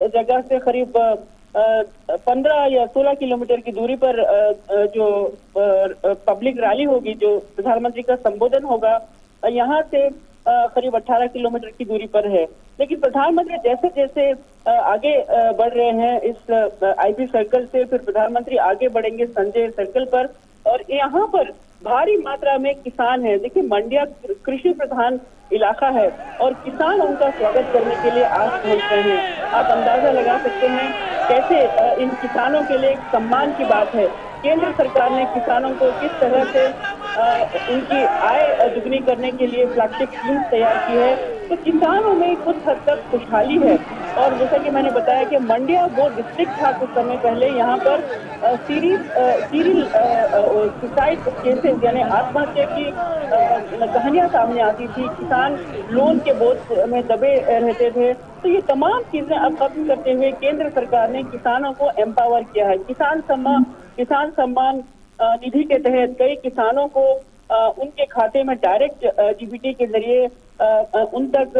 जगह से करीब 15 या 16 किलोमीटर की दूरी पर जो पब्लिक रैली होगी, जो प्रधानमंत्री का संबोधन होगा, यहाँ से करीब 18 किलोमीटर की दूरी पर है। लेकिन प्रधानमंत्री जैसे जैसे आगे बढ़ रहे हैं इस आईपी सर्कल से, फिर प्रधानमंत्री आगे बढ़ेंगे संजय सर्कल पर, और यहाँ पर भारी मात्रा में किसान है। देखिए, मंडिया कृषि प्रधान इलाका है और किसान उनका स्वागत करने के लिए आज पहुंच रहे हैं। आप अंदाजा लगा सकते हैं कैसे इन किसानों के लिए एक सम्मान की बात है। केंद्र सरकार ने किसानों को किस तरह से उनकी आय दुगनी करने के लिए फ्लैगशिप स्कीम तैयार की है, तो किसानों में कुछ हद तक खुशहाली है। और जैसा कि मैंने बताया कि मंडिया वो डिस्ट्रिक्ट था कुछ समय पहले, यहाँ पर सीरियल सुसाइड केसेस यानी आत्महत्या की कहानियां सामने आती थी। किसान लोन के बोझ में दबे रहते थे। तो ये तमाम चीजें अब खत्म करते हुए केंद्र सरकार ने किसानों को एम्पावर किया है। किसान सम्मान निधि के तहत कई किसानों को उनके खाते में डायरेक्ट डीबीटी के जरिए उन तक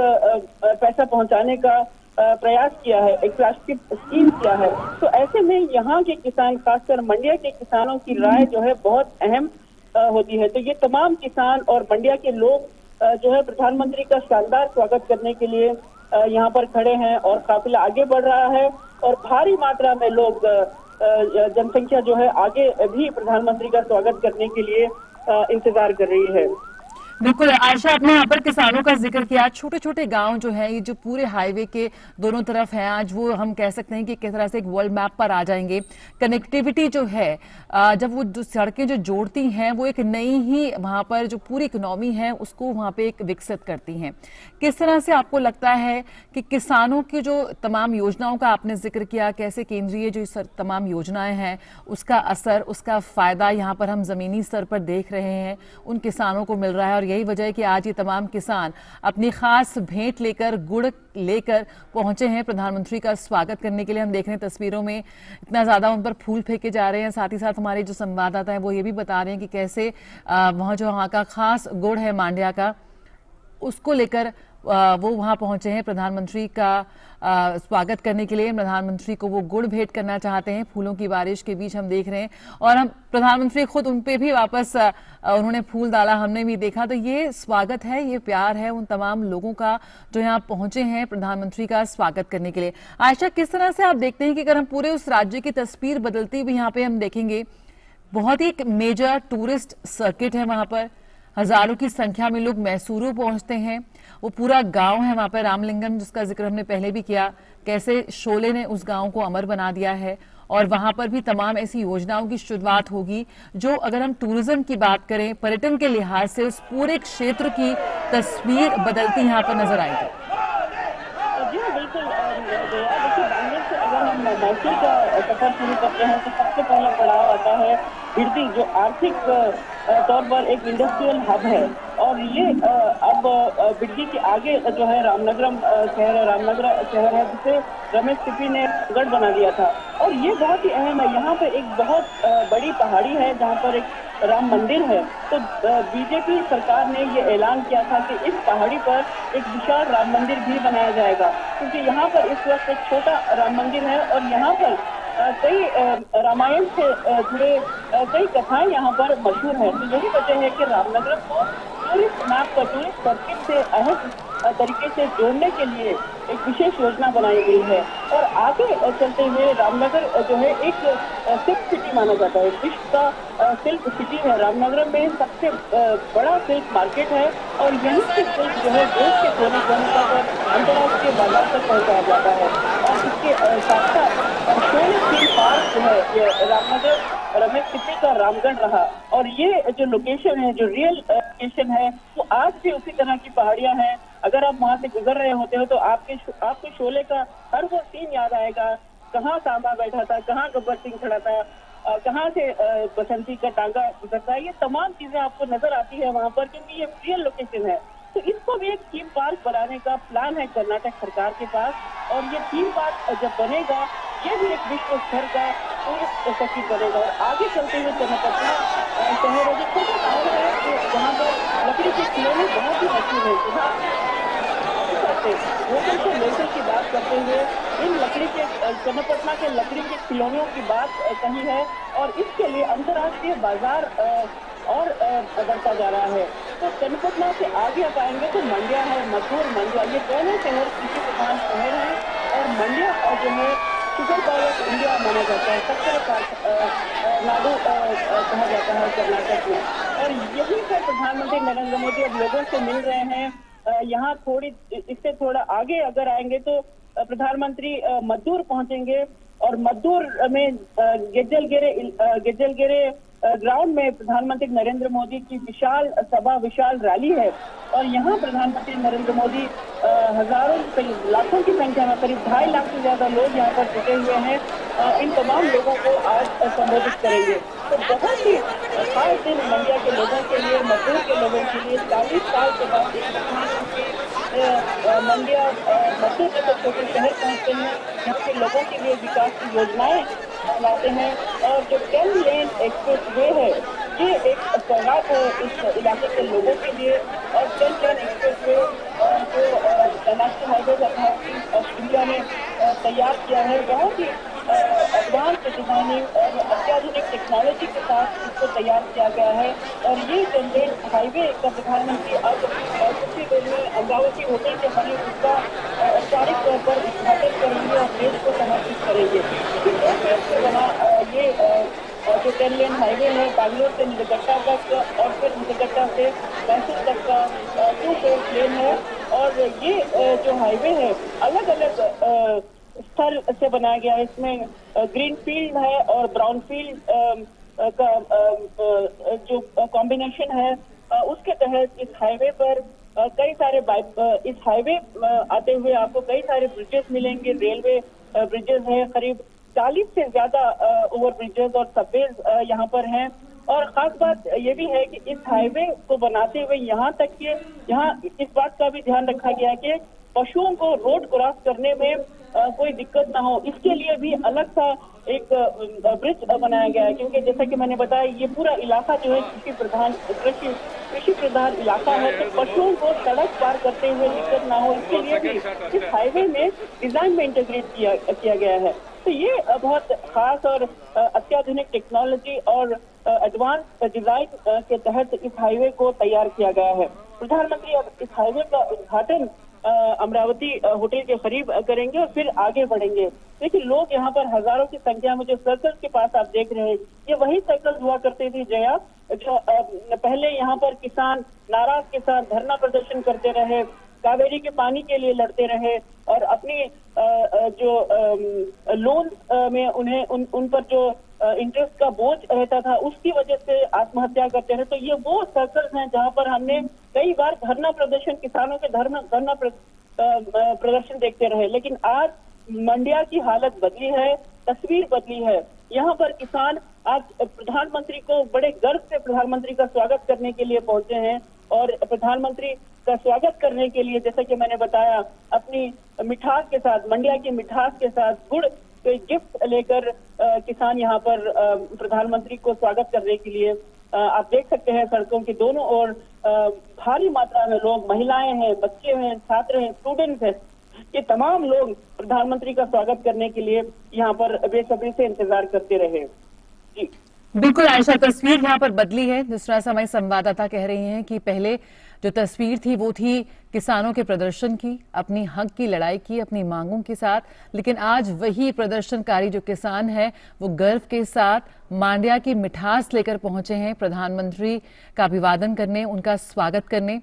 पैसा पहुंचाने का प्रयास किया है, एक प्लास्टिक स्कीम किया है। तो ऐसे में यहाँ के किसान, खासकर मंडिया के किसानों की राय जो है बहुत अहम होती है। तो ये तमाम किसान और मंडिया के लोग जो है प्रधानमंत्री का शानदार स्वागत करने के लिए यहाँ पर खड़े हैं और काफिला आगे बढ़ रहा है और भारी मात्रा में लोग जनसंख्या जो है आगे भी प्रधानमंत्री का स्वागत करने के लिए इंतजार कर रही है। बिल्कुल आयशा, आपने यहाँ पर किसानों का जिक्र किया। छोटे छोटे गांव जो है, ये जो पूरे हाईवे के दोनों तरफ हैं, आज वो हम कह सकते हैं कि किस तरह से एक वर्ल्ड मैप पर आ जाएंगे। कनेक्टिविटी जो है, जब वो जो सड़कें जो जोड़ती हैं, वो एक नई ही वहां पर जो पूरी इकोनॉमी है उसको वहां पे एक विकसित करती हैं। किस तरह से आपको लगता है कि किसानों की जो तमाम योजनाओं का आपने जिक्र किया, कैसे केंद्रीय जो तमाम योजनाएं हैं उसका असर, उसका फायदा यहाँ पर हम जमीनी स्तर पर देख रहे हैं, उन किसानों को मिल रहा है। और यही वजह है कि आज ये तमाम किसान अपनी खास भेंट लेकर, गुड़ लेकर पहुंचे हैं प्रधानमंत्री का स्वागत करने के लिए। हम देख रहे हैं तस्वीरों में इतना ज्यादा उन पर फूल फेंके जा रहे हैं। साथ ही साथ हमारे जो संवाददाता हैं वो ये भी बता रहे हैं कि कैसे वहां जो वहां का खास गुड़ है मांड्या का, उसको लेकर वो वहां पहुंचे हैं प्रधानमंत्री का स्वागत करने के लिए। प्रधानमंत्री को वो गुड़ भेंट करना चाहते हैं। फूलों की बारिश के बीच हम देख रहे हैं और हम प्रधानमंत्री खुद उन पे भी वापस उन्होंने फूल डाला, हमने भी देखा। तो ये स्वागत है, ये प्यार है उन तमाम लोगों का जो यहाँ पहुंचे हैं प्रधानमंत्री का स्वागत करने के लिए। आयशा, किस तरह से आप देखते हैं कि अगर हम पूरे उस राज्य की तस्वीर बदलती हुई यहाँ पे हम देखेंगे, बहुत ही एक मेजर टूरिस्ट सर्किट है वहां पर, हजारों की संख्या में लोग मैसूरू पहुंचते हैं। वो पूरा गांव है वहां पर रामलिंगम, जिसका जिक्र हमने पहले भी किया, कैसे शोले ने उस गांव को अमर बना दिया है। और वहां पर भी तमाम ऐसी योजनाओं की शुरुआत होगी जो, अगर हम टूरिज्म की बात करें, पर्यटन के लिहाज से उस पूरे क्षेत्र की तस्वीर बदलती यहाँ पर नजर आएगी। जी बिल्कुल। देखिए, बांग्लादेश से अगर हम मैसूर का सफर शुरू करते हैं तो सबसे पहला पड़ाव आता है बिरदी, जो आर्थिक तौर पर एक इंडस्ट्रियल हब है। और ये अब बिरदी के आगे जो है रामनगरम शहर है जिसे रमेश सिप्पी ने गढ़ बना दिया था। और ये बहुत ही अहम है। यहाँ पे एक बहुत बड़ी पहाड़ी है जहाँ पर एक राम मंदिर है। तो बीजेपी सरकार ने ये ऐलान किया था कि इस पहाड़ी पर एक विशाल राम मंदिर भी बनाया जाएगा, क्योंकि यहाँ पर इस वक्त एक छोटा राम मंदिर है और यहाँ पर कई रामायण से जुड़े कई कथाएं यहाँ पर मशहूर हैं। तो यही वजह है कि रामनगर को टूरिस्ट मैप पर, टूरिस्ट सर्किट से अहम तरीके से जोड़ने के लिए एक विशेष योजना बनाई गई है। और आगे चलते हुए रामनगर जो है एक सिल्क सिटी माना जाता है, विश्व का सिल्क सिटी है। रामनगर में सबसे बड़ा सिल्क मार्केट है और यही से सिल्क जो है देश के कोने कोने तक अंतर्राष्ट्रीय बाजार तक पहुँचाया जाता है। और इसके साथ साथ शोले थीम पार्क जो है, ये रामनगर रमेश सिप्पी का रामगढ़ रहा। और ये जो लोकेशन है, जो रियल लोकेशन है, वो आज भी उसी तरह की पहाड़ियां हैं। अगर आप वहां से गुजर रहे होते हो तो आपको शोले का हर वो सीन याद आएगा, कहाँ सांबा बैठा था, कहाँ गब्बर सिंह खड़ा था, कहाँ से बसंती का टांगा गुजरता है। ये तमाम चीजें आपको नजर आती है वहां पर, क्योंकि ये रियल लोकेशन है। तो इसको भी एक थीम पार्क बनाने का प्लान है कर्नाटक सरकार के पास। और ये थीम पार्क जब बनेगा, ये भी एक विश्व स्तर का टूरिस्ट सर्किट बनेगा। और आगे चलते हुए चन्नपट्टना शहर है, जो छोटा गाँव है जहाँ पर लकड़ी के खिलौने बहुत ही मशहूर है। से लोकल की बात करते हुए इन लकड़ी के चन्नापटना के लकड़ी के खिलौनों की बात कही है और इसके लिए अंतर्राष्ट्रीय बाजार और बढ़ता जा रहा है। तो चन्नापटना से आगे आप आएंगे तो मंड्या है, मथुर, मंड्या, ये दोनों शहर कृषि प्रधान शहर है और मंड्या जो है शुगर पावर ऑफ इंडिया माना जाता है, शक्कर नाडु कहा जाता है कर्नाटक में। और यही पर प्रधानमंत्री नरेंद्र मोदी अब लोगों से मिल रहे हैं। यहाँ थोड़ी इससे थोड़ा आगे अगर आएंगे तो प्रधानमंत्री मद्दूर पहुंचेंगे और मद्दूर में गेजलगेरे ग्राउंड में प्रधानमंत्री नरेंद्र मोदी की विशाल सभा, विशाल रैली है और यहाँ प्रधानमंत्री नरेंद्र मोदी हजारों, लाखों की संख्या में, करीब 2.5 लाख से ज्यादा लोग यहाँ पर जुटे हुए हैं। इन तमाम लोगों को आज संबोधित करेंगे। तो बहुत ही खास दिन मंड्या के लोगों के लिए, मजदूर के लोगों के लिए 40 साल के बाद मंड्या मजदूर जैसे छोटे शहर पहुंचते हैं, यहाँ के लोगों के लिए विकास की योजनाएं बनाते हैं। और जो 10 लेन एक्सप्रेस वे है ये एक सौगात है इस इलाके के लोगों के लिए। और 10 लेन एक्सप्रेस वे जो national highway authority of India ने तैयार किया है, बहुत ही एडवांस डिजाइनिंग और अत्याधुनिक टेक्नोलॉजी के साथ इसको तैयार किया गया है। और ये 10 लेन हाईवे का प्रधानमंत्री अब कुछ ही देर में अमरावती होटल के बने उसका औपचारिक तौर पर उद्घाटन करेंगे और देश को समर्पित करेंगे। दो फेज से बना ये जो 10 लेन हाईवे है बैंगलोर से निलगट्टा तक और फिर निलगट्टा से मैसूर तक का 2 फेज लेन है। और ये जो हाईवे है अलग अलग स्थल से बनाया गया है। इसमें ग्रीन फील्ड है और ब्राउन फील्ड का जो कॉम्बिनेशन है, उसके तहत इस हाईवे पर कई सारे इस हाईवे आते हुए आपको कई सारे ब्रिजेस मिलेंगे। रेलवे ब्रिजेस है, करीब 40 से ज्यादा ओवर ब्रिजेस और सबवेज यहाँ पर हैं। और खास बात ये भी है कि इस हाईवे को बनाते हुए यहाँ तक कि यहाँ इस बात का भी ध्यान रखा गया कि पशुओं को रोड क्रॉस करने में कोई दिक्कत ना हो, इसके लिए भी अलग सा एक ब्रिज बनाया गया है। क्योंकि जैसा कि मैंने बताया ये पूरा इलाका जो है कृषि प्रधान इलाका है, तो पशुओं को सड़क पार करते हुए दिक्कत ना हो, इसके लिए भी इस हाईवे में डिजाइन में इंटीग्रेट किया गया है। तो ये बहुत खास और अत्याधुनिक टेक्नोलॉजी और एडवांस डिजाइन के तहत इस हाईवे को तैयार किया गया है। प्रधानमंत्री अब इस हाईवे का उद्घाटन अमरावती होटल के करीब करेंगे और फिर आगे बढ़ेंगे। देखिए लोग यहाँ पर हजारों की संख्या में जो सर्कल के पास आप देख रहे हैं, ये वही सर्कल हुआ करते थे जया, जो पहले यहाँ पर किसान नाराज के साथ धरना प्रदर्शन करते रहे, कावेरी के पानी के लिए लड़ते रहे और अपनी जो लोन में उन्हें उन पर जो इंटरेस्ट का बोझ रहता था उसकी वजह से आत्महत्या करते रहे। तो ये वो सर्कल्स हैं जहां पर हमने कई बार धरना प्रदर्शन, किसानों के धरना प्रदर्शन देखते रहे। लेकिन आज मंड्या की हालत बदली है, तस्वीर बदली है। यहाँ पर किसान आज प्रधानमंत्री को बड़े गर्व से प्रधानमंत्री का स्वागत करने के लिए पहुंचे हैं और प्रधानमंत्री का स्वागत करने के लिए, जैसा कि मैंने बताया, अपनी मिठास के साथ, मंड्या की मिठास के साथ गुड़ के गिफ्ट लेकर किसान यहाँ पर प्रधानमंत्री को स्वागत करने के लिए आप देख सकते हैं सड़कों के दोनों ओर भारी मात्रा में लोग, महिलाएं हैं, बच्चे हैं, छात्र हैं, स्टूडेंट्स हैं, ये तमाम लोग प्रधानमंत्री का स्वागत करने के लिए यहाँ पर बेसब्री से इंतजार करते रहे। जी बिल्कुल आयशा, तस्वीर यहाँ पर बदली है। जिस तरह से हमारी संवाददाता कह रही हैं कि पहले जो तस्वीर थी वो थी किसानों के प्रदर्शन की, अपनी हक की लड़ाई की, अपनी मांगों के साथ, लेकिन आज वही प्रदर्शनकारी जो किसान है वो गर्व के साथ मांड्या की मिठास लेकर पहुंचे हैं प्रधानमंत्री का अभिवादन करने, उनका स्वागत करने।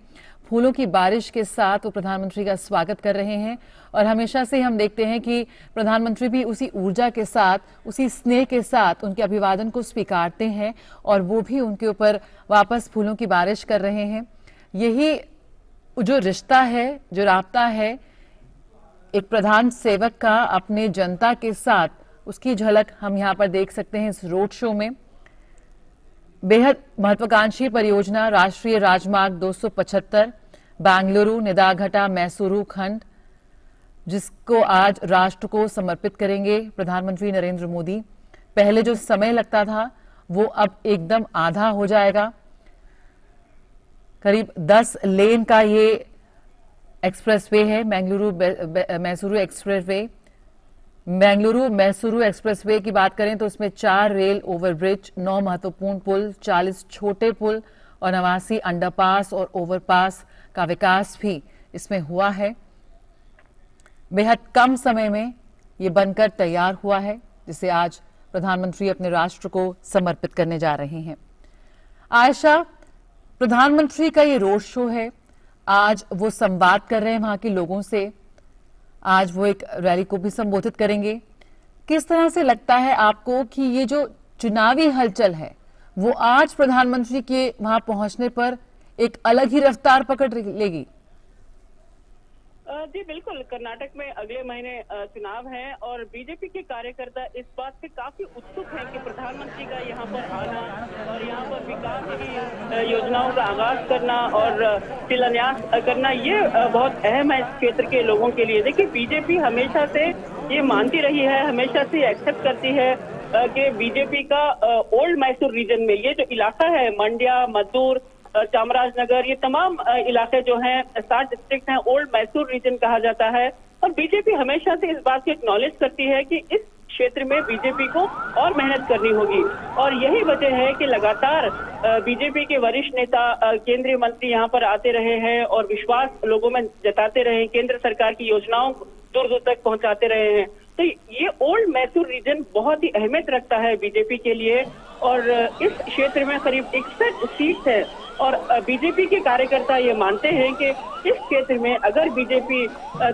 फूलों की बारिश के साथ वो प्रधानमंत्री का स्वागत कर रहे हैं और हमेशा से हम देखते हैं कि प्रधानमंत्री भी उसी ऊर्जा के साथ, उसी स्नेह के साथ उनके अभिवादन को स्वीकारते हैं और वो भी उनके ऊपर वापस फूलों की बारिश कर रहे हैं। यही जो रिश्ता है, जो राब्ता है एक प्रधान सेवक का अपने जनता के साथ, उसकी झलक हम यहाँ पर देख सकते हैं इस रोड शो में। बेहद महत्वाकांक्षी परियोजना राष्ट्रीय राजमार्ग 275 बेंगलुरु निदाघटा मैसूरू खंड, जिसको आज राष्ट्र को समर्पित करेंगे प्रधानमंत्री नरेंद्र मोदी। पहले जो समय लगता था वो अब एकदम आधा हो जाएगा। करीब 10 लेन का ये एक्सप्रेसवे है, मैसूरू एक्सप्रेसवे। बेंगलुरु मैसूरू एक्सप्रेसवे की बात करें तो इसमें 4 रेल ओवरब्रिज, 9 महत्वपूर्ण पुल, 40 छोटे पुल और 89 अंडरपास और ओवरपास का विकास भी इसमें हुआ है। बेहद कम समय में ये बनकर तैयार हुआ है, जिसे आज प्रधानमंत्री अपने राष्ट्र को समर्पित करने जा रहे हैं। आयशा, प्रधानमंत्री का ये रोड शो है, आज वो संवाद कर रहे हैं वहां के लोगों से, आज वो एक रैली को भी संबोधित करेंगे। किस तरह से लगता है आपको कि ये जो चुनावी हलचल है वो आज प्रधानमंत्री के वहां पहुंचने पर एक अलग ही रफ्तार पकड़ लेगी? जी बिल्कुल, कर्नाटक में अगले महीने चुनाव है और बीजेपी के कार्यकर्ता इस बात से काफी उत्सुक हैं कि प्रधानमंत्री का यहाँ पर आना और यहाँ पर विकास की योजनाओं का आगाज करना और शिलान्यास करना, ये बहुत अहम है इस क्षेत्र के लोगों के लिए। देखिए, बीजेपी हमेशा से ये मानती रही है, हमेशा से एक्सेप्ट करती है कि बीजेपी का ओल्ड मैसूर रीजन में ये जो इलाका है, मंड्या, मद्दूर, चामराजनगर, ये तमाम इलाके जो हैं 60 डिस्ट्रिक्ट हैं, ओल्ड मैसूर रीजन कहा जाता है। और बीजेपी हमेशा से इस बात को एक्नॉलेज करती है कि इस क्षेत्र में बीजेपी को और मेहनत करनी होगी और यही वजह है कि लगातार बीजेपी के वरिष्ठ नेता, केंद्रीय मंत्री यहाँ पर आते रहे हैं और विश्वास लोगों में जताते रहे हैं, केंद्र सरकार की योजनाओं को दूर दूर तक पहुंचाते रहे हैं। तो ये ओल्ड मैसूर रीजन बहुत ही अहमियत रखता है बीजेपी के लिए और इस क्षेत्र में करीब 61 सीट है और बीजेपी के कार्यकर्ता ये मानते हैं कि इस क्षेत्र में अगर बीजेपी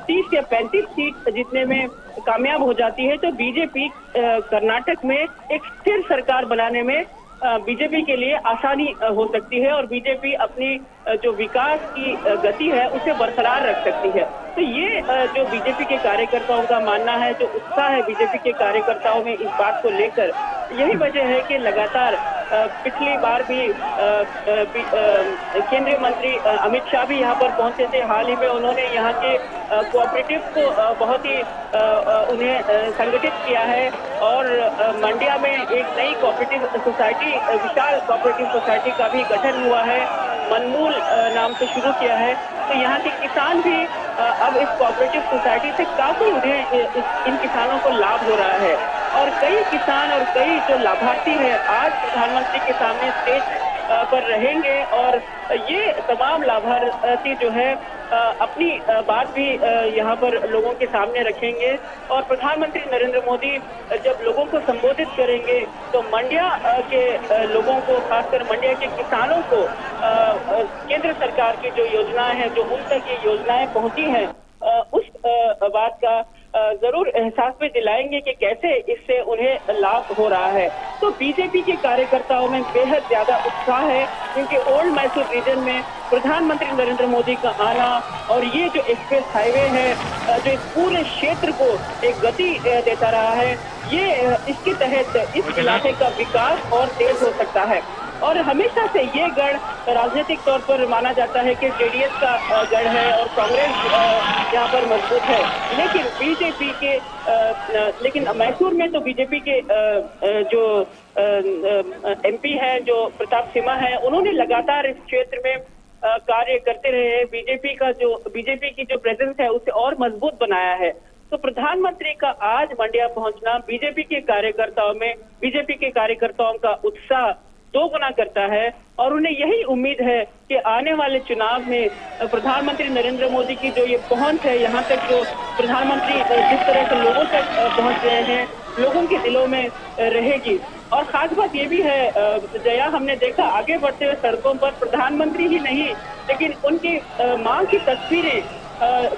30 या 35 सीट जीतने में कामयाब हो जाती है तो बीजेपी कर्नाटक में एक स्थिर सरकार बनाने में बीजेपी के लिए आसानी हो सकती है और बीजेपी अपनी जो विकास की गति है उसे बरकरार रख सकती है। तो ये जो बीजेपी के कार्यकर्ताओं का मानना है, जो उत्साह है बीजेपी के कार्यकर्ताओं में इस बात को लेकर, यही वजह है कि लगातार पिछली बार भी केंद्रीय मंत्री अमित शाह भी यहाँ पर पहुंचे थे। हाल ही में उन्होंने यहाँ के कोऑपरेटिव को बहुत ही उन्हें संगठित किया है और मंड्या में एक नई कोऑपरेटिव सोसाइटी, विशाल कोऑपरेटिव सोसाइटी का भी गठन हुआ है, मनमूल नाम से शुरू किया है। तो यहाँ के किसान भी अब इस कोऑपरेटिव सोसाइटी से काफी उन्हें इन किसानों को लाभ हो रहा है और कई किसान और कई जो लाभार्थी हैं आज प्रधानमंत्री के सामने स्टेज पर रहेंगे और ये तमाम लाभार्थी जो है अपनी बात भी यहाँ पर लोगों के सामने रखेंगे और प्रधानमंत्री नरेंद्र मोदी जब लोगों को संबोधित करेंगे तो मंड्या के लोगों को, खासकर मंड्या के किसानों को केंद्र सरकार की जो योजनाएं हैं, जो उन तक ये योजनाएं पहुंची हैं, उस बात का जरूर एहसास भी दिलाएंगे कि कैसे इससे उन्हें लाभ हो रहा है। तो बीजेपी के कार्यकर्ताओं में बेहद ज्यादा उत्साह है क्योंकि ओल्ड मैसूर रीजन में प्रधानमंत्री नरेंद्र मोदी का आना और ये जो एक्सप्रेस हाईवे है जो इस पूरे क्षेत्र को एक गति देता रहा है, ये इसके तहत इस इलाके का विकास और तेज हो सकता है। और हमेशा से ये गढ़ राजनीतिक तौर पर माना जाता है कि जेडीएस का गढ़ है और कांग्रेस यहाँ पर मजबूत है, लेकिन बीजेपी के लेकिन मैसूर में तो बीजेपी के जो एमपी हैं, जो प्रताप सिम्हा है, उन्होंने लगातार इस क्षेत्र में कार्य करते रहे हैं। बीजेपी की जो प्रेजेंस है उसे और मजबूत बनाया है। तो प्रधानमंत्री का आज मंड्या पहुंचना बीजेपी के कार्यकर्ताओं का उत्साह दोगुना करता है और उन्हें यही उम्मीद है कि आने वाले चुनाव में प्रधानमंत्री नरेंद्र मोदी की जो ये पहुंच है, यहाँ तक जो प्रधानमंत्री जिस तरह से लोगों तक पहुंच रहे हैं, लोगों के दिलों में रहेगी। और खास बात ये भी है जया, हमने देखा आगे बढ़ते हुए सड़कों पर प्रधानमंत्री ही नहीं लेकिन उनकी मां की तस्वीरें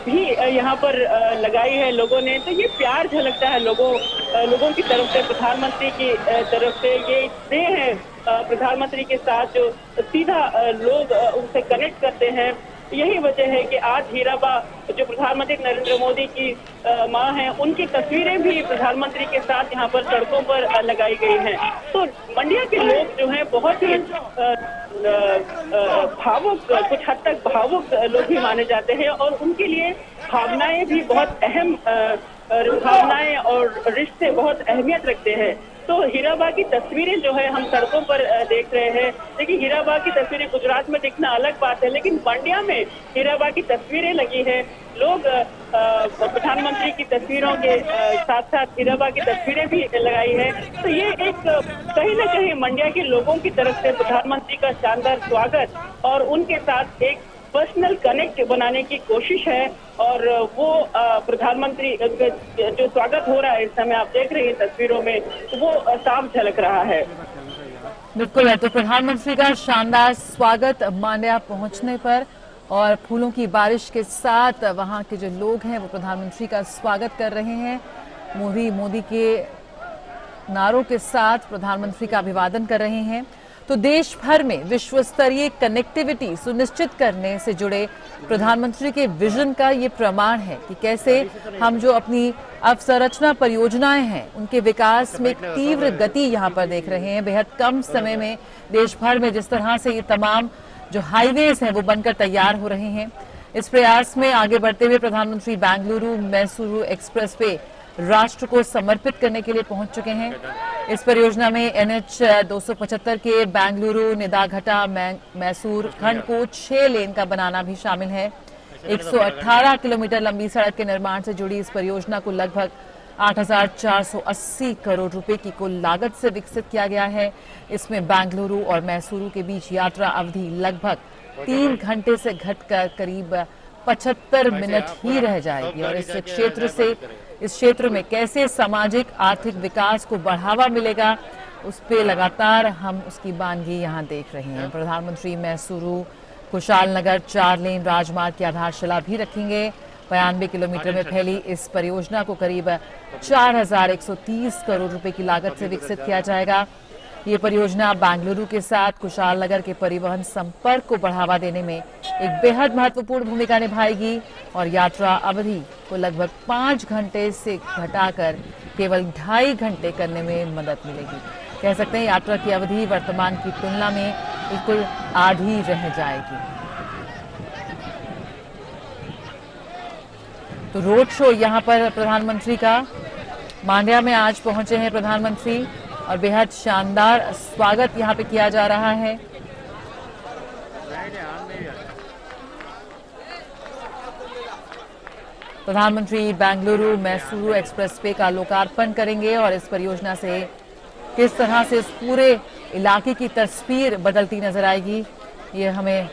भी यहाँ पर लगाई है लोगों ने। तो ये प्यार झलकता है लोगों की तरफ से, प्रधानमंत्री की तरफ से। ये स्नेह है प्रधानमंत्री के साथ जो सीधा लोग उनसे कनेक्ट करते हैं। यही वजह है कि आज हीराबा जो प्रधानमंत्री नरेंद्र मोदी की मां हैं, उनकी तस्वीरें भी प्रधानमंत्री के साथ यहाँ पर सड़कों पर लगाई गई हैं। तो मंड्या के लोग जो हैं बहुत ही भावुक, कुछ हद तक भावुक लोग भी माने जाते हैं और उनके लिए भावनाएं भी बहुत अहम भावनाएं और रिश्ते बहुत अहमियत रखते हैं। तो हीराबाग की तस्वीरें जो है हम सड़कों पर देख रहे हैं। देखिए, हीराबाग की तस्वीरें गुजरात में दिखना अलग बात है, लेकिन मंडिया में हीराबाग की तस्वीरें लगी है। लोग प्रधानमंत्री की तस्वीरों के साथ साथ हीराबाग की तस्वीरें भी लगाई है। तो ये एक कहीं ना कहीं मंडिया के लोगों की तरफ से प्रधानमंत्री का शानदार स्वागत और उनके साथ एक पर्सनल कनेक्ट बनाने की कोशिश है। और वो प्रधानमंत्री जो स्वागत हो रहा है इस समय आप देख रहे हैं तस्वीरों में, तो वो साफ झलक रहा है। बिल्कुल है। तो प्रधानमंत्री का शानदार स्वागत मांड्या पहुंचने पर और फूलों की बारिश के साथ वहां के जो लोग हैं वो प्रधानमंत्री का स्वागत कर रहे हैं। मोदी के नारों के साथ प्रधानमंत्री का अभिवादन कर रहे हैं। तो देश भर में विश्व स्तरीय कनेक्टिविटी सुनिश्चित करने से जुड़े प्रधानमंत्री के विजन का ये प्रमाण है कि कैसे हम जो अपनी अवसंरचना परियोजनाएं हैं उनके विकास में एक तीव्र गति यहाँ पर देख रहे हैं। बेहद कम समय में देश भर में जिस तरह से ये तमाम जो हाईवेज हैं वो बनकर तैयार हो रहे हैं। इस प्रयास में आगे बढ़ते हुए प्रधानमंत्री बेंगलुरु मैसूरू एक्सप्रेस वे राष्ट्र को समर्पित करने के लिए पहुंच चुके हैं। इस परियोजना में NH 275 के बेंगलुरु निदाघटा मैसूर खंड को 6 लेन का बनाना भी शामिल है। 118 किलोमीटर लंबी सड़क के निर्माण से जुड़ी इस परियोजना को लगभग 8,480 करोड़ रुपए की कुल लागत से विकसित किया गया है। इसमें बेंगलुरु और मैसूरू के बीच यात्रा अवधि लगभग 3 घंटे से घटकर करीब 75 मिनट ही रह जाएगी। और इस क्षेत्र में कैसे सामाजिक आर्थिक विकास को बढ़ावा मिलेगा उस पे लगातार हम उसकी बानगी यहाँ देख रहे हैं। प्रधानमंत्री मैसूरू कुशाल नगर 4 लेन राजमार्ग की आधारशिला भी रखेंगे। 92 किलोमीटर में फैली इस परियोजना को करीब 4,130 करोड़ रुपए की लागत से विकसित किया जाएगा। ये परियोजना बेंगलुरु के साथ कुशाल नगर के परिवहन संपर्क को बढ़ावा देने में एक बेहद महत्वपूर्ण भूमिका निभाएगी और यात्रा अवधि को लगभग 5 घंटे से घटाकर केवल 2.5 घंटे करने में मदद मिलेगी। कह सकते हैं यात्रा की अवधि वर्तमान की तुलना में बिल्कुल आधी रह जाएगी। तो रोड शो यहाँ पर प्रधानमंत्री का मांड्या में आज पहुंचे हैं प्रधानमंत्री और बेहद शानदार स्वागत यहाँ पे किया जा रहा है। प्रधानमंत्री बेंगलुरु मैसूरू एक्सप्रेसवे का लोकार्पण करेंगे और इस परियोजना से किस तरह से इस पूरे इलाके की तस्वीर बदलती नजर आएगी, ये हमें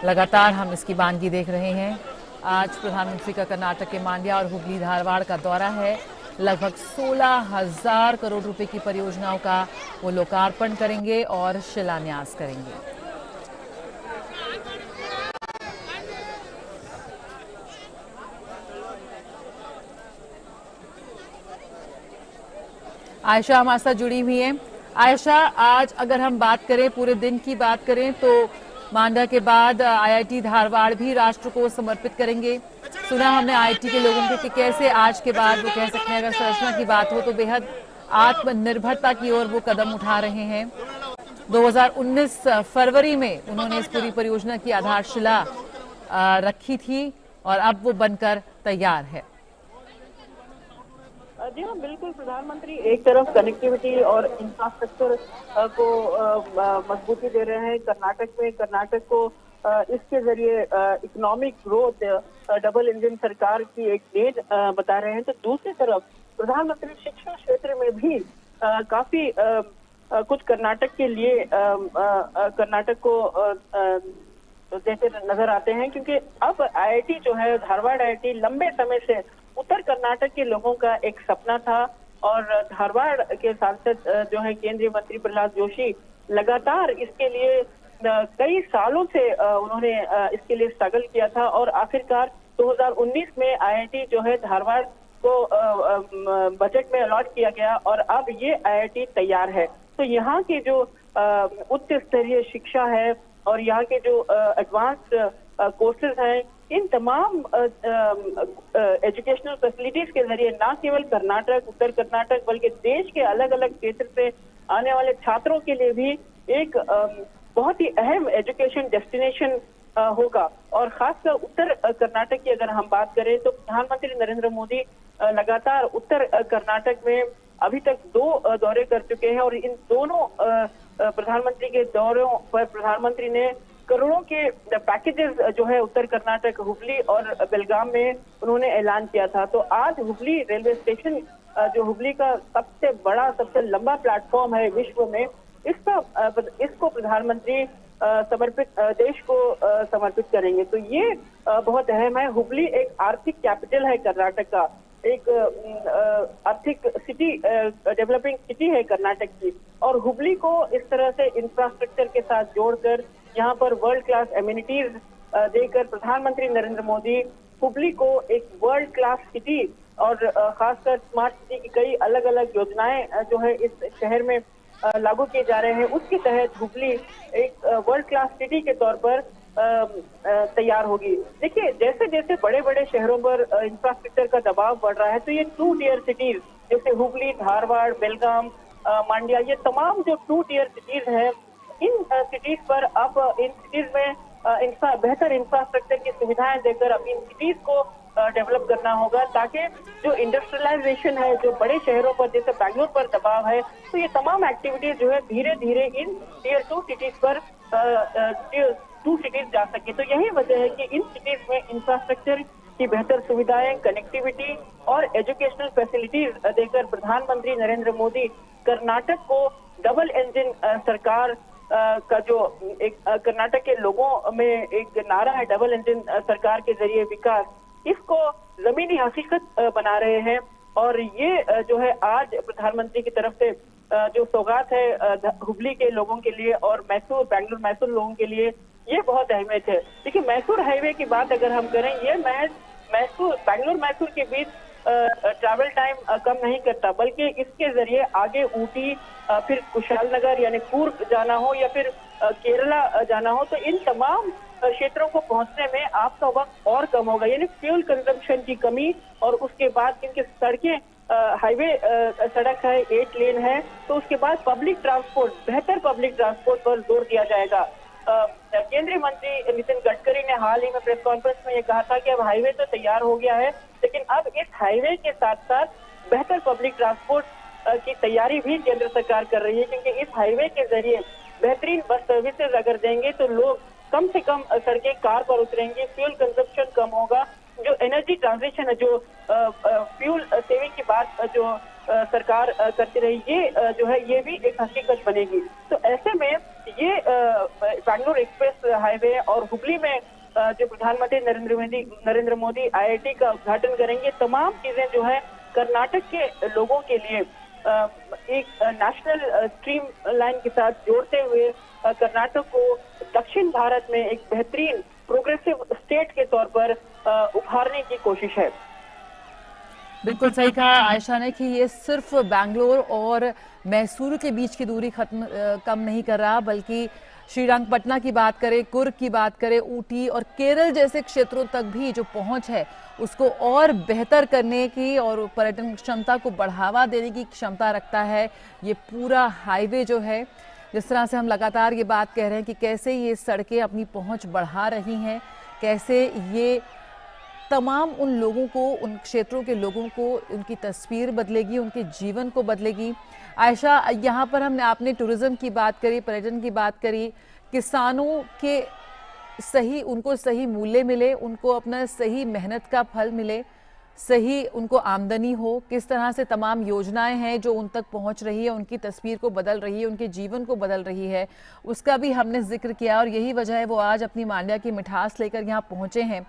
लगातार हम इसकी बानगी देख रहे हैं। आज प्रधानमंत्री का कर्नाटक के मांड्या और हुबली धारवाड़ का दौरा है। लगभग 16,000 करोड़ रुपए की परियोजनाओं का वो लोकार्पण करेंगे और शिलान्यास करेंगे। आयशा हमारे साथ जुड़ी हुई है। आयशा, आज अगर हम बात करें पूरे दिन की बात करें तो मांड्या के बाद IIT धारवाड़ भी राष्ट्र को समर्पित करेंगे। सुना हमने IIT के लोगों को कि कैसे आज के बाद वो कह सकते हैं अगर संरचना की बात हो तो बेहद आत्मनिर्भरता की ओर वो कदम उठा रहे हैं। 2019 फरवरी में उन्होंने इस पूरी परियोजना की आधारशिला रखी थी और अब वो बनकर तैयार है। जी हाँ, बिल्कुल। प्रधानमंत्री एक तरफ कनेक्टिविटी और इंफ्रास्ट्रक्चर को मजबूती दे रहे हैं कर्नाटक को इसके जरिए इकोनॉमिक ग्रोथ डबल इंजन सरकार की एक नीड बता रहे हैं। तो दूसरी तरफ प्रधानमंत्री शिक्षा क्षेत्र में भी काफी कुछ कर्नाटक के लिए कर्नाटक को देते नजर आते हैं, क्योंकि अब IIT जो है धारवाड़ IIT लंबे समय से उत्तर कर्नाटक के लोगों का एक सपना था और धारवाड़ के सांसद जो है केंद्रीय मंत्री प्रहलाद जोशी लगातार इसके लिए कई सालों से उन्होंने इसके लिए स्ट्रगल किया था और आखिरकार 2019 में IIT जो है धारवाड़ को बजट में अलॉट किया गया और अब ये IIT तैयार है। तो यहाँ की जो उच्च स्तरीय शिक्षा है और यहाँ के जो एडवांस कोर्सेज हैं, इन तमाम एजुकेशनल फैसिलिटीज के जरिए न केवल कर्नाटक उत्तर कर्नाटक बल्कि देश के अलग अलग क्षेत्र से आने वाले छात्रों के लिए भी एक बहुत ही अहम एजुकेशन डेस्टिनेशन होगा। और खासकर उत्तर कर्नाटक की अगर हम बात करें तो प्रधानमंत्री नरेंद्र मोदी लगातार उत्तर कर्नाटक में अभी तक 2 दौरे कर चुके हैं और इन दोनों प्रधानमंत्री के दौरों पर प्रधानमंत्री ने करोड़ों के पैकेजेस जो है उत्तर कर्नाटक हुबली और बेलगाम में उन्होंने ऐलान किया था। तो आज हुबली रेलवे स्टेशन जो हुबली का सबसे बड़ा सबसे लंबा प्लेटफॉर्म है विश्व में, इसको प्रधानमंत्री समर्पित देश को समर्पित करेंगे। तो ये बहुत अहम है। हुबली एक आर्थिक कैपिटल है कर्नाटक का, एक आर्थिक सिटी, डेवलपिंग सिटी है कर्नाटक की। और हुबली को इस तरह से इंफ्रास्ट्रक्चर के साथ जोड़कर यहाँ पर वर्ल्ड क्लास एमिनिटीज देकर प्रधानमंत्री नरेंद्र मोदी हुबली को एक वर्ल्ड क्लास सिटी और खासकर स्मार्ट सिटी की कई अलग अलग योजनाएं जो है इस शहर में लागू किए जा रहे हैं, उसके तहत हुबली एक वर्ल्ड क्लास सिटी के तौर पर तैयार होगी। देखिए, जैसे जैसे बड़े बड़े शहरों पर इंफ्रास्ट्रक्चर का दबाव बढ़ रहा है तो ये 2 टियर सिटीज जैसे हुबली, धारवाड़, बेलगाम, मांड्या, ये तमाम जो 2 टियर सिटीज है, इन सिटीज पर अब इन सिटीज में बेहतर इंफ्रास्ट्रक्चर की सुविधाएं देकर अब इन सिटीज को डेवलप करना होगा, ताकि जो इंडस्ट्रियलाइजेशन है, जो बड़े शहरों पर जैसे बैंगलोर पर दबाव है, तो ये तमाम एक्टिविटीज जो है धीरे धीरे इन टियर 2 सिटीज पर टियर 2 सिटीज जा सके। तो यही वजह है कि इन सिटीज में इंफ्रास्ट्रक्चर की बेहतर सुविधाएं, कनेक्टिविटी और एजुकेशनल फैसिलिटीज देकर प्रधानमंत्री नरेंद्र मोदी कर्नाटक को डबल इंजन सरकार का जो एक कर्नाटक के लोगों में एक नारा है, डबल इंजन सरकार के जरिए विकास, इसको जमीनी हकीकत बना रहे हैं। और ये जो है आज प्रधानमंत्री की तरफ से जो सौगात है हुबली के लोगों के लिए और मैसूर, बैंगलोर मैसूर लोगों के लिए, ये बहुत अहमियत है। देखिए, मैसूर हाईवे की बात अगर हम करें, ये मैसूर, बैंगलोर मैसूर के बीच ट्रैवल टाइम कम नहीं करता, बल्कि इसके जरिए आगे ऊटी, फिर कुशालनगर यानी कूर्ग जाना हो या फिर केरला जाना हो, तो इन तमाम क्षेत्रों को पहुंचने में आपका वक्त और कम होगा, यानी फ्यूल कंजम्पशन की कमी। और उसके बाद क्योंकि सड़कें हाईवे सड़क है, 8 लेन है, तो उसके बाद पब्लिक ट्रांसपोर्ट, बेहतर पब्लिक ट्रांसपोर्ट पर जोर दिया जाएगा। केंद्रीय मंत्री नितिन गडकरी ने हाल ही में प्रेस कॉन्फ्रेंस में ये कहा था कि अब हाईवे तो तैयार हो गया है, लेकिन अब इस हाईवे के साथ साथ बेहतर पब्लिक ट्रांसपोर्ट की तैयारी भी केंद्र सरकार कर रही है, क्योंकि इस हाईवे के जरिए बेहतरीन बस सर्विसेज अगर देंगे तो लोग कम से कम सड़कें, कार पर उतरेंगे, फ्यूल कंजप्शन कम होगा। जो एनर्जी ट्रांजिशन है, जो फ्यूल सेविंग की बात जो सरकार करती रही, ये जो है ये भी एक हकीकत बनेगी। तो ऐसे में ये बैंगलोर एक्सप्रेस हाईवे और हुबली में जो प्रधानमंत्री नरेंद्र मोदी IIT का उद्घाटन करेंगे, तमाम चीजें जो है कर्नाटक के लोगों के लिए एक नेशनल स्ट्रीम लाइन के साथ जोड़ते हुए कर्नाटक को दक्षिण भारत में एक बेहतरीन प्रोग्रेसिव स्टेट के तौर पर उभारने की कोशिश है। बिल्कुल सही कहा आयशा ने कि ये सिर्फ बैंगलोर और मैसूर के बीच की दूरी कम नहीं कर रहा, बल्कि श्रीरंगपटना की बात करें, कुर्ग की बात करें, ऊटी और केरल जैसे क्षेत्रों तक भी जो पहुंच है उसको और बेहतर करने की और पर्यटन क्षमता को बढ़ावा देने की क्षमता रखता है ये पूरा हाईवे जो है। जिस तरह से हम लगातार ये बात कह रहे हैं कि कैसे ये सड़कें अपनी पहुंच बढ़ा रही हैं, कैसे ये तमाम उन लोगों को, उन क्षेत्रों के लोगों को, उनकी तस्वीर बदलेगी, उनके जीवन को बदलेगी। आयशा, यहाँ पर आपने टूरिज्म की बात करी, पर्यटन की बात करी, किसानों के उनको सही मूल्य मिले, उनको अपना सही मेहनत का फल मिले, सही उनको आमदनी हो, किस तरह से तमाम योजनाएं हैं जो उन तक पहुंच रही है, उनकी तस्वीर को बदल रही है, उनके जीवन को बदल रही है, उसका भी हमने जिक्र किया। और यही वजह है वो आज अपनी मांड्या की मिठास लेकर यहाँ पहुंचे हैं।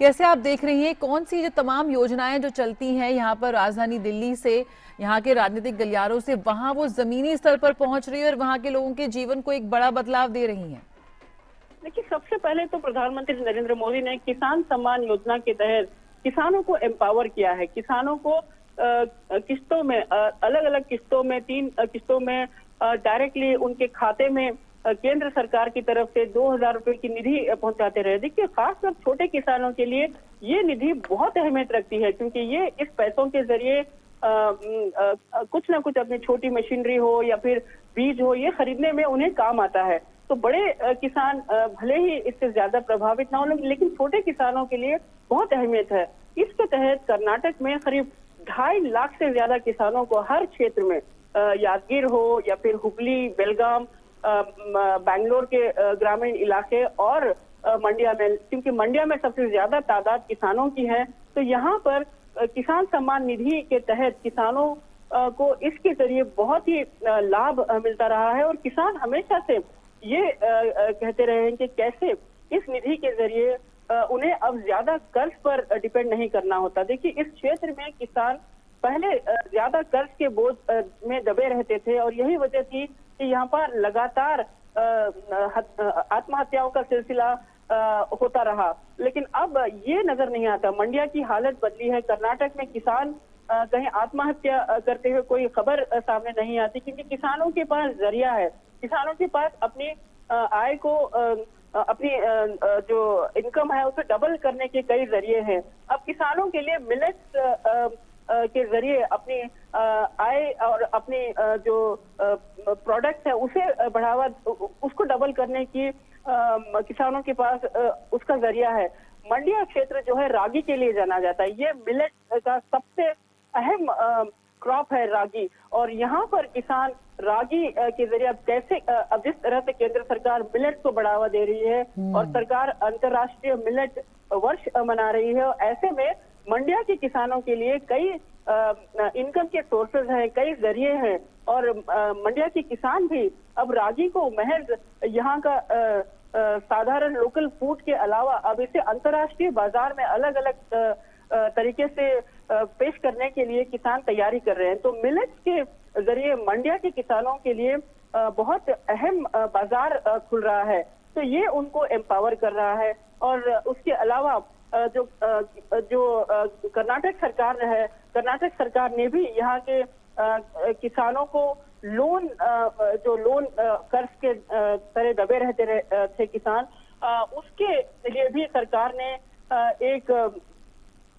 कैसे आप देख रही हैं, कौन सी जो तमाम योजनाएं जो चलती हैं यहाँ पर राजधानी दिल्ली से, यहाँ के राजनीतिक गलियारों से, वहाँ वो जमीनी स्तर पर पहुंच रही है और वहाँ के लोगों के जीवन को एक बड़ा बदलाव दे रही हैं? देखिए, सबसे पहले तो प्रधानमंत्री नरेंद्र मोदी ने किसान सम्मान योजना के तहत किसानों को एम्पावर किया है। किसानों को किस्तों में, अलग अलग किस्तों में, 3 किस्तों में डायरेक्टली उनके खाते में केंद्र सरकार की तरफ से 2000 रुपए की निधि पहुंचाते रहे। देखिए, खासकर छोटे किसानों के लिए ये निधि बहुत अहमियत रखती है, क्योंकि ये इस पैसों के जरिए कुछ ना कुछ अपनी छोटी मशीनरी हो या फिर बीज हो, ये खरीदने में उन्हें काम आता है। तो बड़े किसान भले ही इससे ज्यादा प्रभावित ना हो, लेकिन छोटे किसानों के लिए बहुत अहमियत है। इसके तहत कर्नाटक में करीब 2.5 लाख से ज्यादा किसानों को हर क्षेत्र में, यादगीर हो या फिर हुगली, बेलगाम, बैंगलोर के ग्रामीण इलाके और मंडिया में, क्योंकि मंडिया में सबसे ज्यादा तादाद किसानों की है, तो यहाँ पर किसान सम्मान निधि के तहत किसानों को इसके जरिए बहुत ही लाभ मिलता रहा है। और किसान हमेशा से ये कहते रहे हैं कि कैसे इस निधि के जरिए उन्हें अब ज्यादा कर्ज पर डिपेंड नहीं करना होता। देखिए, इस क्षेत्र में किसान पहले ज्यादा कर्ज के बोझ में दबे रहते थे और यही वजह थी कि यहाँ पर लगातार आत्महत्याओं का सिलसिला होता रहा। लेकिन अब ये नजर नहीं आता, मंडिया की हालत बदली है। कर्नाटक में किसान कहीं आत्महत्या करते हुए कोई खबर सामने नहीं आती, क्योंकि किसानों के पास जरिया है, किसानों के पास अपनी आय को, अपनी जो इनकम है उसे डबल करने के कई जरिए हैं। अब किसानों के लिए मिलेट्स के जरिए अपनी आय और अपनी जो प्रोडक्ट है उसे बढ़ावा, उसको डबल करने की किसानों के पास उसका जरिया है। मंडिया क्षेत्र जो है रागी के लिए जाना जाता है। ये मिलेट का सबसे अहम क्रॉप है रागी, और यहाँ पर किसान रागी के जरिए अब कैसे, अब जिस तरह से केंद्र सरकार मिलेट को बढ़ावा दे रही है और सरकार अंतर्राष्ट्रीय मिलेट वर्ष मना रही है, ऐसे में मंडिया के किसानों के लिए कई इनकम के सोर्सेज हैं, कई जरिए हैं। और मंडिया के किसान भी अब रागी को महज यहाँ का साधारण लोकल फूड के अलावा अब इसे अंतर्राष्ट्रीय बाजार में अलग अलग तरीके से पेश करने के लिए किसान तैयारी कर रहे हैं। तो मिलेट्स के जरिए मंडिया के किसानों के लिए बहुत अहम बाजार खुल रहा है, तो ये उनको एम्पावर कर रहा है। और उसके अलावा जो कर्नाटक सरकार है, कर्नाटक सरकार ने भी यहाँ के किसानों को लोन, जो लोन कर्ज के तरह दबे रहते थे किसान, उसके लिए भी सरकार ने एक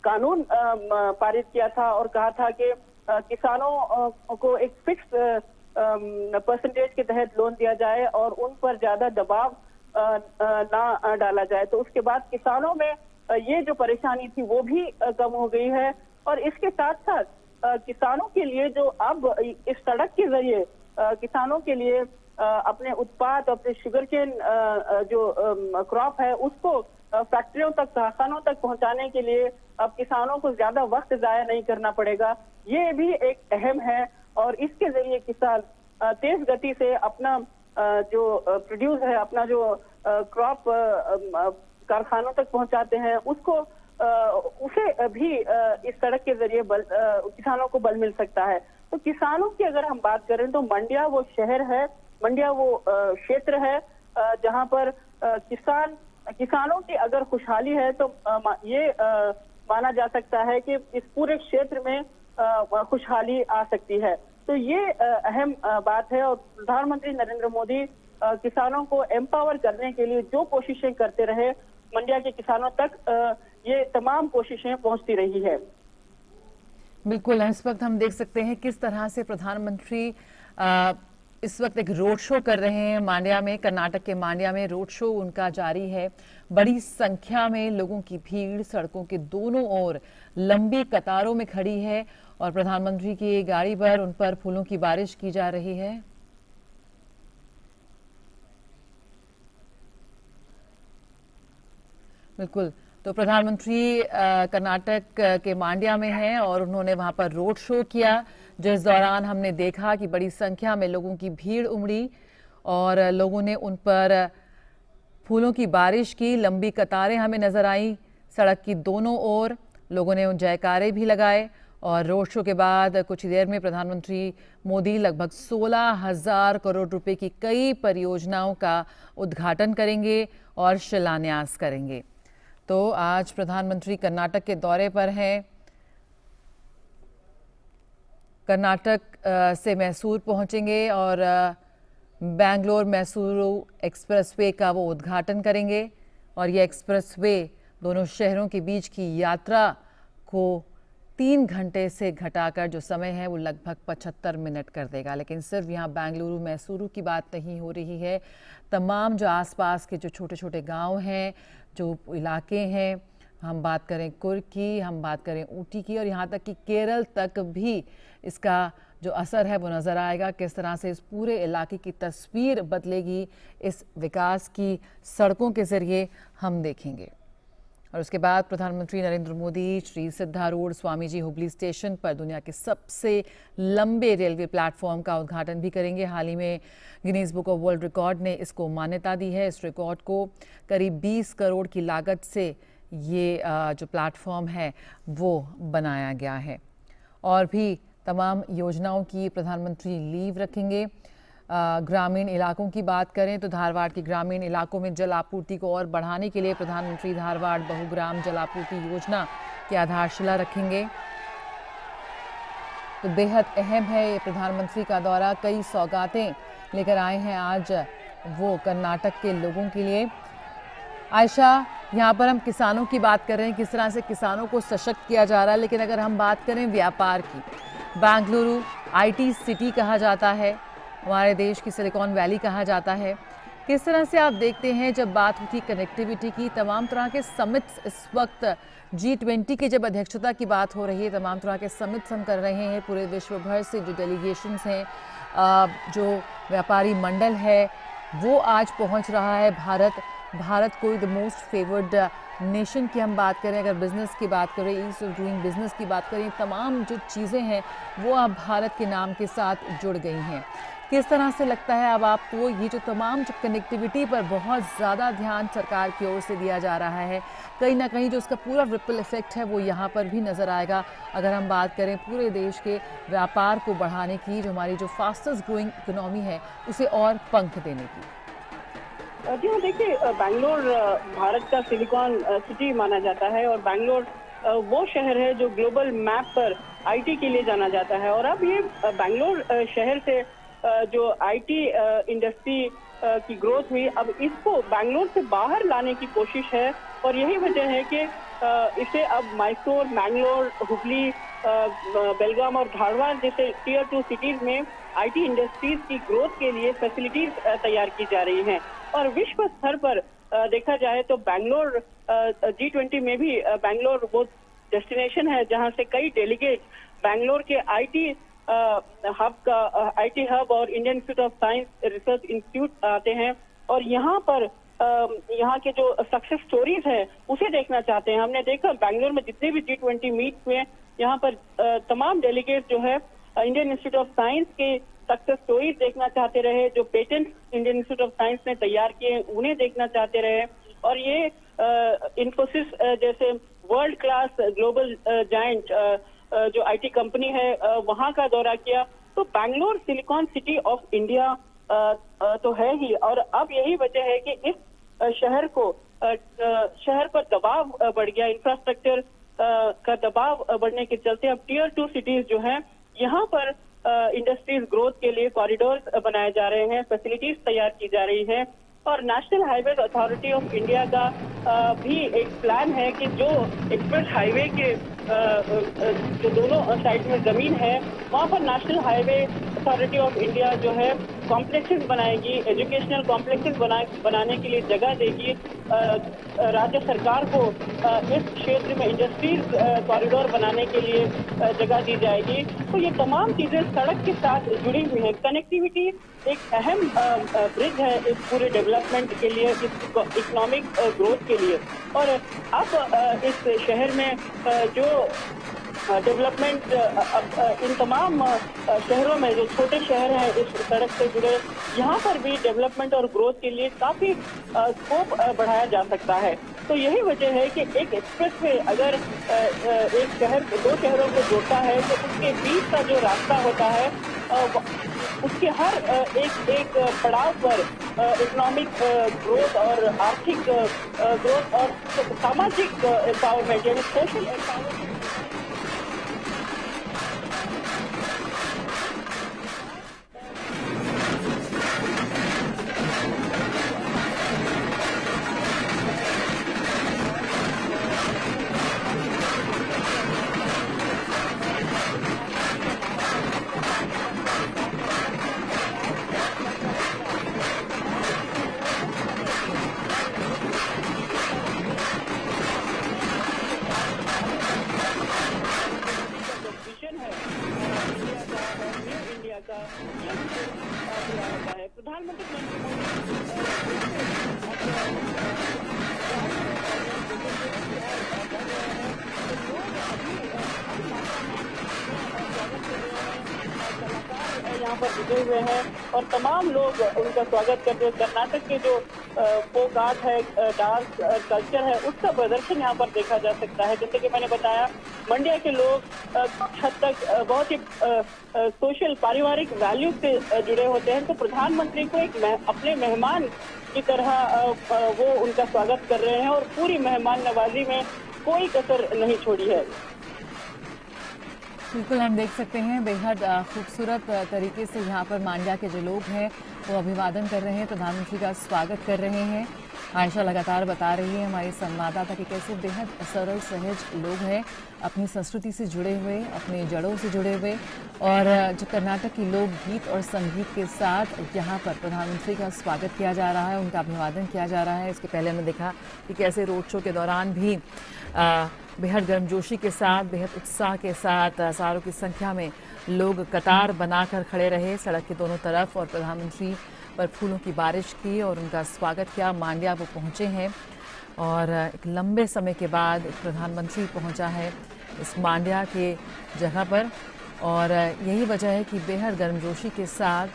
कानून पारित किया था और कहा था कि किसानों को एक फिक्स परसेंटेज के तहत लोन दिया जाए और उन पर ज्यादा दबाव ना डाला जाए। तो उसके बाद किसानों में ये जो परेशानी थी वो भी कम हो गई है। और इसके साथ साथ किसानों के लिए जो अब इस सड़क के जरिए किसानों के लिए अपने उत्पाद, अपने शुगर केन जो क्रॉप है उसको फैक्ट्रियों तक, कारखानों तक पहुंचाने के लिए अब किसानों को ज्यादा वक्त जाया नहीं करना पड़ेगा। ये भी एक अहम है और इसके जरिए किसान तेज गति से अपना जो प्रोड्यूस है, अपना जो क्रॉप कारखानों तक पहुंचाते हैं, उसको उसे भी इस सड़क के जरिए किसानों को बल मिल सकता है। तो किसानों की अगर हम बात करें तो मंडिया वो शहर है, मंडिया वो क्षेत्र है जहां पर किसानों की अगर खुशहाली है तो ये माना जा सकता है कि इस पूरे क्षेत्र में खुशहाली आ सकती है। तो ये अहम बात है और प्रधानमंत्री नरेंद्र मोदी किसानों को एम्पावर करने के लिए जो कोशिशें करते रहे, मंडिया के किसानों तक ये तमाम कोशिशें पहुंचती रही है। बिल्कुल, इस वक्त हम देख सकते हैं किस तरह से प्रधानमंत्री इस वक्त एक रोड शो कर रहे हैं मांड्या में, कर्नाटक के मांड्या में रोड शो उनका जारी है। बड़ी संख्या में लोगों की भीड़ सड़कों के दोनों ओर लंबी कतारों में खड़ी है और प्रधानमंत्री की गाड़ी पर उन पर फूलों की बारिश की जा रही है। बिल्कुल, तो प्रधानमंत्री कर्नाटक के मांड्या में हैं और उन्होंने वहां पर रोड शो किया, जिस दौरान हमने देखा कि बड़ी संख्या में लोगों की भीड़ उमड़ी और लोगों ने उन पर फूलों की बारिश की। लंबी कतारें हमें नजर आई सड़क की दोनों ओर, लोगों ने उन जयकारे भी लगाए और रोड शो के बाद कुछ देर में प्रधानमंत्री मोदी लगभग 16,000 करोड़ रुपए की कई परियोजनाओं का उद्घाटन करेंगे और शिलान्यास करेंगे। तो आज प्रधानमंत्री कर्नाटक के दौरे पर हैं। कर्नाटक से मैसूर पहुंचेंगे और बेंगलोर मैसूरू एक्सप्रेसवे का वो उद्घाटन करेंगे और ये एक्सप्रेसवे दोनों शहरों के बीच की यात्रा को 3 घंटे से घटाकर जो समय है वो लगभग 75 मिनट कर देगा। लेकिन सिर्फ यहाँ बेंगलुरु मैसूरू की बात नहीं हो रही है, तमाम जो आसपास के जो छोटे छोटे गांव हैं, जो इलाके हैं, हम बात करें कुर्ग की, हम बात करें ऊटी की, और यहाँ तक कि केरल तक भी इसका जो असर है वो नज़र आएगा। किस तरह से इस पूरे इलाके की तस्वीर बदलेगी इस विकास की सड़कों के ज़रिए हम देखेंगे। और उसके बाद प्रधानमंत्री नरेंद्र मोदी श्री सिद्धा रोड स्वामी जी हुबली स्टेशन पर दुनिया के सबसे लंबे रेलवे प्लेटफॉर्म का उद्घाटन भी करेंगे। हाल ही में Guinness book of world record ने इसको मान्यता दी है। इस रिकॉर्ड को करीब 20 करोड़ की लागत से ये जो प्लेटफॉर्म है वो बनाया गया है। और भी तमाम योजनाओं की प्रधानमंत्री लीव रखेंगे। ग्रामीण इलाकों की बात करें तो धारवाड़ के ग्रामीण इलाकों में जल आपूर्ति को और बढ़ाने के लिए प्रधानमंत्री धारवाड़ बहुग्राम जल आपूर्ति योजना की आधारशिला रखेंगे। तो बेहद अहम है ये प्रधानमंत्री का दौरा। कई सौगातें लेकर आए हैं आज वो कर्नाटक के लोगों के लिए। आयशा, यहाँ पर हम किसानों की बात कर रहे हैं, किस तरह से किसानों को सशक्त किया जा रहा है। लेकिन अगर हम बात करें व्यापार की, बेंगलुरु आईटी सिटी कहा जाता है, हमारे देश की सिलिकॉन वैली कहा जाता है। किस तरह से आप देखते हैं जब बात होती कनेक्टिविटी की, तमाम तरह के समिट्स इस वक्त G20 की जब अध्यक्षता की बात हो रही है, तमाम तरह के समिट्स हम कर रहे हैं। पूरे विश्व भर से जो डेलीगेशंस हैं, जो व्यापारी मंडल है वो आज पहुंच रहा है भारत कोई द मोस्ट फेवर्ड नेशन की हम बात करें, अगर बिज़नेस की बात करें, ईज़ ऑफ डूइंग बिज़नेस की बात करें, तमाम जो चीज़ें हैं वो अब भारत के नाम के साथ जुड़ गई हैं। किस तरह से लगता है अब आपको ये जो तमाम जो कनेक्टिविटी पर बहुत ज़्यादा ध्यान सरकार की ओर से दिया जा रहा है, कहीं ना कहीं जो उसका पूरा रिपल इफेक्ट है वो यहाँ पर भी नज़र आएगा। अगर हम बात करें पूरे देश के व्यापार को बढ़ाने की, जो हमारी जो फास्टेस्ट ग्रोइंग इकोनॉमी है उसे और पंख देने की। जी हाँ, देखिए बैंगलोर भारत का सिलिकॉन सिटी माना जाता है और बैंगलोर वो शहर है जो ग्लोबल मैप पर आईटी के लिए जाना जाता है। और अब ये बैंगलोर शहर से जो आईटी इंडस्ट्री की ग्रोथ हुई, अब इसको बैंगलोर से बाहर लाने की कोशिश है। और यही वजह है कि इसे अब मैसूर, मैंगलोर, हुबली, बेलगाम और धारवाड़ जैसे टियर 2 सिटीज में आईटी इंडस्ट्रीज की ग्रोथ के लिए फैसिलिटीज तैयार की जा रही हैं। और विश्व स्तर पर देखा जाए तो बैंगलोर G20 में भी बैंगलोर वो डेस्टिनेशन है जहां से कई डेलीगेट बैंगलोर के आईटी हब और Indian institute of science research institute आते हैं और यहाँ पर यहाँ के जो सक्सेस स्टोरीज है उसे देखना चाहते हैं। हमने देखा बैंगलोर में जितने भी G20 मीट हुए, यहाँ पर तमाम डेलीगेट जो है इंडियन इंस्टीट्यूट ऑफ साइंस के सक्सेस स्टोरीज देखना चाहते रहे, जो patent Indian institute of science ने तैयार किए उन्हें देखना चाहते रहे। और ये इन्फोसिस जैसे वर्ल्ड क्लास ग्लोबल जायंट जो आईटी कंपनी है वहां का दौरा किया। तो Bangalore silicon city of India तो है ही, और अब यही वजह है कि इस शहर पर दबाव बढ़ गया, इंफ्रास्ट्रक्चर का दबाव बढ़ने के चलते अब टियर 2 सिटीज जो हैं यहाँ पर इंडस्ट्रीज ग्रोथ के लिए कॉरिडोर्स बनाए जा रहे हैं, फैसिलिटीज तैयार की जा रही हैं। और national highway authority of India का भी एक प्लान है कि जो एक्सप्रेस हाईवे के जो दोनों साइड में जमीन है वहाँ पर national highway authority of India जो है कॉम्प्लेक्सेस बनाएगी, एजुकेशनल कॉम्प्लेक्सेस बनाने के लिए जगह देगी। राज्य सरकार को इस क्षेत्र में इंडस्ट्रीज कॉरिडोर बनाने के लिए जगह दी जाएगी। तो ये तमाम चीजें सड़क के साथ जुड़ी हुई हैं। कनेक्टिविटी एक अहम ब्रिज है इस पूरे डेवलपमेंट के लिए, इस इकोनॉमिक ग्रोथ के लिए। और अब इस शहर में जो डेवलपमेंट इन तमाम शहरों में जो छोटे शहर हैं इस सड़क से जुड़े, यहाँ पर भी डेवलपमेंट और ग्रोथ के लिए काफी स्कोप बढ़ाया जा सकता है। तो यही वजह है कि एक एक्सप्रेस वे अगर एक शहर दो शहरों को जोड़ता है तो उसके बीच का जो रास्ता होता है उसके हर एक पड़ाव पर इकोनॉमिक ग्रोथ और आर्थिक ग्रोथ और सामाजिक एम्पावरमेंट यानी सोशल एम्पावरमेंट का ये बुरा होता है। प्रधानमंत्री नरेंद्र यहाँ पर जुटे हुए हैं और तमाम लोग उनका स्वागत करते हैं। कर्नाटक के जो फोक आर्ट है, डांस कल्चर है, उसका प्रदर्शन यहाँ पर देखा जा सकता है। जैसे कि मैंने बताया, मंड्या के लोग कुछ हद तक बहुत ही सोशल पारिवारिक वैल्यूज से जुड़े होते हैं, तो प्रधानमंत्री को एक अपने मेहमान की तरह वो उनका स्वागत कर रहे हैं और पूरी मेहमान नवाजी में कोई कसर नहीं छोड़ी है। बिल्कुल, हम देख सकते हैं बेहद खूबसूरत तरीके से यहाँ पर मांड्या के जो लोग हैं वो अभिवादन कर रहे हैं, प्रधानमंत्री का स्वागत कर रहे हैं। आयशा लगातार बता रही है हमारी संवाददाता कि कैसे बेहद सरल सहज लोग हैं, अपनी संस्कृति से जुड़े हुए, अपनी जड़ों से जुड़े हुए, और जो कर्नाटक की लोकगीत और संगीत के साथ यहाँ पर प्रधानमंत्री का स्वागत किया जा रहा है, उनका अभिवादन किया जा रहा है। इसके पहले हमने देखा कि कैसे रोड शो के दौरान भी बेहद गर्मजोशी के साथ, बेहद उत्साह के साथ हजारों की संख्या में लोग कतार बनाकर खड़े रहे सड़क के दोनों तरफ और प्रधानमंत्री पर फूलों की बारिश की और उनका स्वागत किया। मांड्या वो पहुंचे हैं और एक लंबे समय के बाद प्रधानमंत्री पहुंचा है इस मांड्या के जगह पर, और यही वजह है कि बेहद गर्मजोशी के साथ,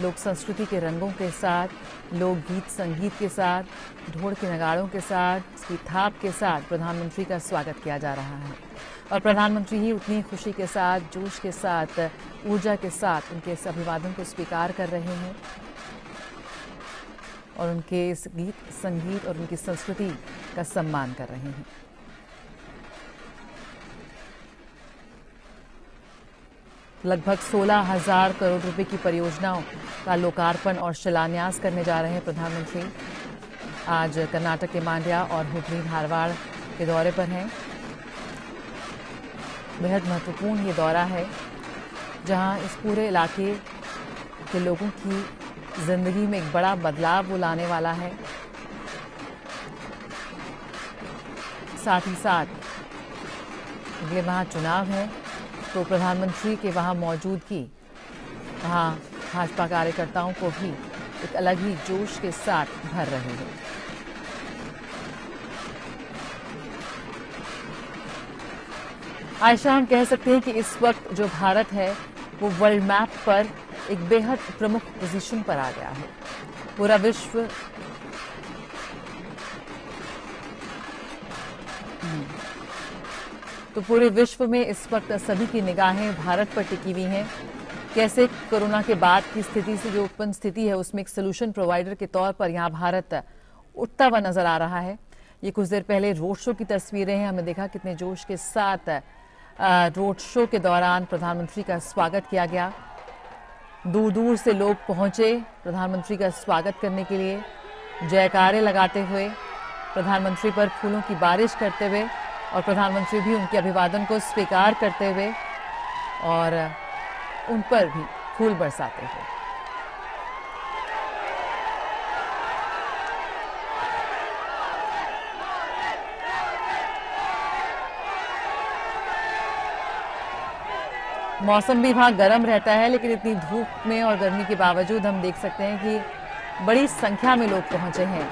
लोक संस्कृति के रंगों के साथ, लोकगीत संगीत के साथ, ढोल के नगाड़ों के साथ, इसकी थाप के साथ प्रधानमंत्री का स्वागत किया जा रहा है। और प्रधानमंत्री ही उतनी खुशी के साथ, जोश के साथ, ऊर्जा के साथ उनके इस अभिवादन को स्वीकार कर रहे हैं और उनके इस गीत संगीत और उनकी संस्कृति का सम्मान कर रहे हैं। लगभग 16,000 करोड़ रुपए की परियोजनाओं का लोकार्पण और शिलान्यास करने जा रहे हैं प्रधानमंत्री। आज कर्नाटक के मांड्या और हुबली धारवाड़ के दौरे पर हैं। बेहद महत्वपूर्ण ये दौरा है जहां इस पूरे इलाके के लोगों की जिंदगी में एक बड़ा बदलाव वो लाने वाला है। साथ ही साथ अगले माह चुनाव है, तो प्रधानमंत्री के वहां मौजूदगी वहां भाजपा कार्यकर्ताओं को भी एक अलग ही जोश के साथ भर रही है। आयशा, हम कह सकते हैं कि इस वक्त जो भारत है वो वर्ल्ड मैप पर एक बेहद प्रमुख पोजीशन पर आ गया है। पूरा विश्व तो पूरे विश्व में इस वक्त सभी की निगाहें भारत पर टिकी हुई हैं। कैसे कोरोना के बाद की स्थिति से जो उत्पन्न स्थिति है उसमें एक सोल्यूशन प्रोवाइडर के तौर पर यहाँ भारत उठता हुआ नजर आ रहा है। ये कुछ देर पहले रोड शो की तस्वीरें हैं, हमने देखा कितने जोश के साथ रोड शो के दौरान प्रधानमंत्री का स्वागत किया गया। दूर दूर से लोग पहुंचे प्रधानमंत्री का स्वागत करने के लिए, जयकारे लगाते हुए, प्रधानमंत्री पर फूलों की बारिश करते हुए और प्रधानमंत्री भी उनके अभिवादन को स्वीकार करते हुए और उन पर भी फूल बरसाते हुए। मौसम भी वहाँ गर्म रहता है, लेकिन इतनी धूप में और गर्मी के बावजूद हम देख सकते हैं कि बड़ी संख्या में लोग पहुंचे हैं।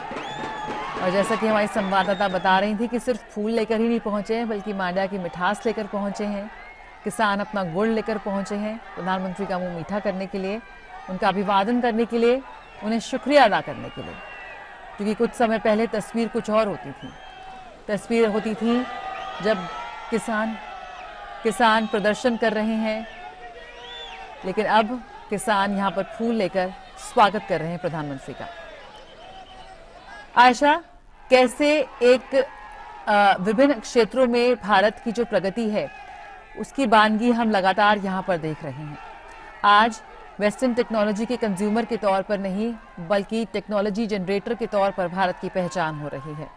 और जैसा कि हमारी संवाददाता बता रही थी कि सिर्फ फूल लेकर ही नहीं पहुंचे हैं, बल्कि मांड्या की मिठास लेकर पहुंचे हैं। किसान अपना गुड़ लेकर पहुंचे हैं प्रधानमंत्री का मुंह मीठा करने के लिए, उनका अभिवादन करने के लिए, उन्हें शुक्रिया अदा करने के लिए। क्योंकि कुछ समय पहले तस्वीर कुछ और होती थी। तस्वीर होती थी जब किसान प्रदर्शन कर रहे हैं, लेकिन अब किसान यहाँ पर फूल लेकर स्वागत कर रहे हैं प्रधानमंत्री का। आयशा, कैसे एक विभिन्न क्षेत्रों में भारत की जो प्रगति है उसकी बानगी हम लगातार यहाँ पर देख रहे हैं। आज वेस्टर्न टेक्नोलॉजी के कंज्यूमर के तौर पर नहीं, बल्कि टेक्नोलॉजी जनरेटर के तौर पर भारत की पहचान हो रही है।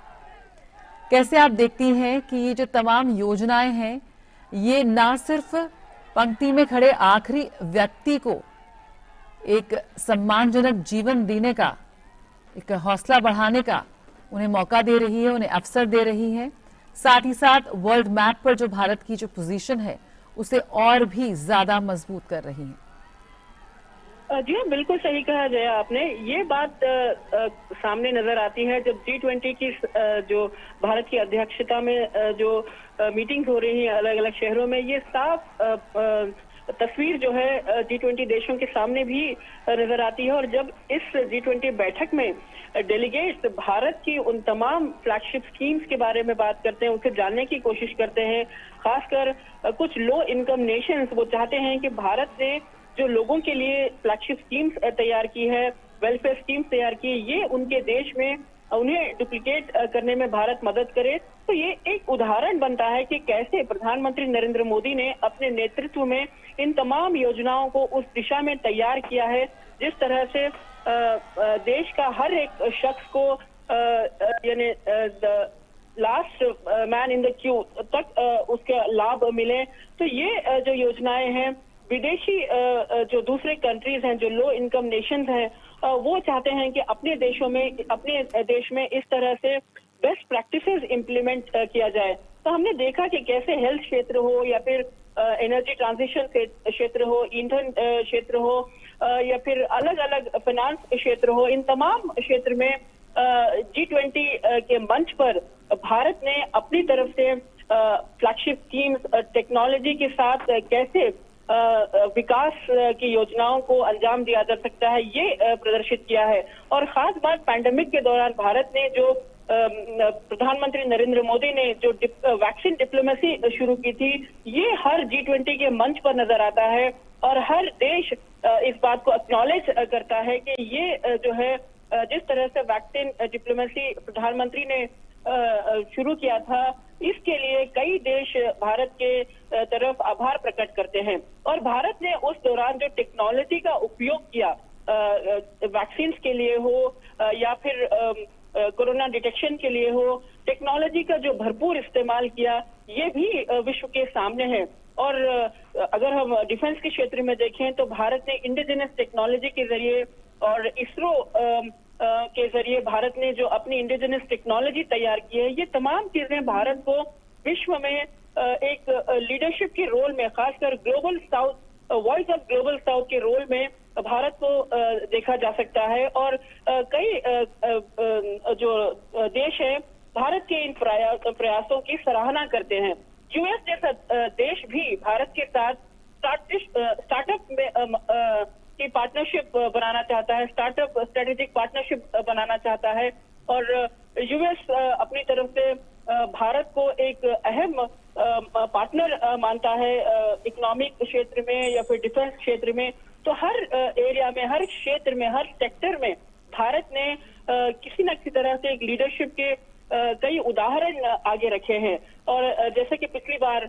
कैसे आप देखती हैं कि ये जो तमाम योजनाएं हैं, ये ना सिर्फ पंक्ति में खड़े आखिरी व्यक्ति को एक सम्मानजनक जीवन देने का, एक हौसला बढ़ाने का उन्हें मौका दे रही है, उन्हें अवसर दे रही है, साथ ही साथ वर्ल्ड मैप पर जो भारत की जो पोजीशन है उसे और भी ज्यादा मजबूत कर रही है। जी हाँ, बिल्कुल सही कहा जया आपने। ये बात सामने नजर आती है जब G20 की जो भारत की अध्यक्षता में जो मीटिंग्स हो रही हैं अलग अलग शहरों में, ये साफ तस्वीर जो है G20 देशों के सामने भी नजर आती है। और जब इस G20 बैठक में डेलीगेट्स भारत की उन तमाम फ्लैगशिप स्कीम्स के बारे में बात करते हैं, उसे जानने की कोशिश करते हैं, खासकर कुछ लो इनकम नेशंस वो चाहते हैं कि भारत ने जो लोगों के लिए फ्लैगशिप स्कीम्स तैयार की है, वेलफेयर स्कीम्स तैयार की है, ये उनके देश में उन्हें डुप्लीकेट करने में भारत मदद करे। तो ये एक उदाहरण बनता है कि कैसे प्रधानमंत्री नरेंद्र मोदी ने अपने नेतृत्व में इन तमाम योजनाओं को उस दिशा में तैयार किया है जिस तरह से देश का हर एक शख्स को यानी last man in the Q तक उसका लाभ मिले। तो ये जो योजनाएं हैं, विदेशी जो दूसरे कंट्रीज हैं, जो लो इनकम नेशंस हैं, वो चाहते हैं कि अपने देश में इस तरह से बेस्ट प्रैक्टिसेस इंप्लीमेंट किया जाए। तो हमने देखा कि कैसे हेल्थ क्षेत्र हो या फिर एनर्जी ट्रांजिशन क्षेत्र हो, ईंधन क्षेत्र हो या फिर अलग अलग फाइनेंस क्षेत्र हो, इन तमाम क्षेत्र में G20 के मंच पर भारत ने अपनी तरफ से फ्लैगशिप स्कीम्स टेक्नोलॉजी के साथ कैसे विकास की योजनाओं को अंजाम दिया जा सकता है, ये प्रदर्शित किया है। और खास बात, पैंडेमिक के दौरान भारत ने जो प्रधानमंत्री नरेंद्र मोदी ने जो वैक्सीन डिप्लोमेसी शुरू की थी, ये हर G20 के मंच पर नजर आता है और हर देश इस बात को एक्नॉलेज करता है कि ये जो है जिस तरह से वैक्सीन डिप्लोमेसी प्रधानमंत्री ने शुरू किया था, इसके लिए कई देश भारत के तरफ आभार प्रकट करते हैं। और भारत ने उस दौरान जो टेक्नोलॉजी का उपयोग किया वैक्सीन के लिए हो या फिर कोरोना डिटेक्शन के लिए हो, टेक्नोलॉजी का जो भरपूर इस्तेमाल किया, ये भी विश्व के सामने है। और अगर हम डिफेंस के क्षेत्र में देखें तो भारत ने इंडिजिनस टेक्नोलॉजी के जरिए और इसरो के जरिए भारत ने जो अपनी इंडिजिनस टेक्नोलॉजी तैयार की है, ये तमाम चीजें भारत को विश्व में एक लीडरशिप के रोल में, खासकर global south, voice of global south के रोल में भारत को देखा जा सकता है। और कई जो देश हैं भारत के इन प्रयासों की सराहना करते हैं। यूएस जैसा देश भी भारत के साथ स्टार्टअप में की पार्टनरशिप बनाना चाहता है, स्टार्टअप स्ट्रेटेजिक पार्टनरशिप बनाना चाहता है। और यूएस अपनी तरफ से भारत को एक अहम पार्टनर मानता है इकोनॉमिक क्षेत्र में या फिर डिफेंस क्षेत्र में। तो हर एरिया में, हर क्षेत्र में, हर सेक्टर में भारत ने किसी न किसी तरह से एक लीडरशिप के कई उदाहरण आगे रखे हैं। और जैसे कि पिछली बार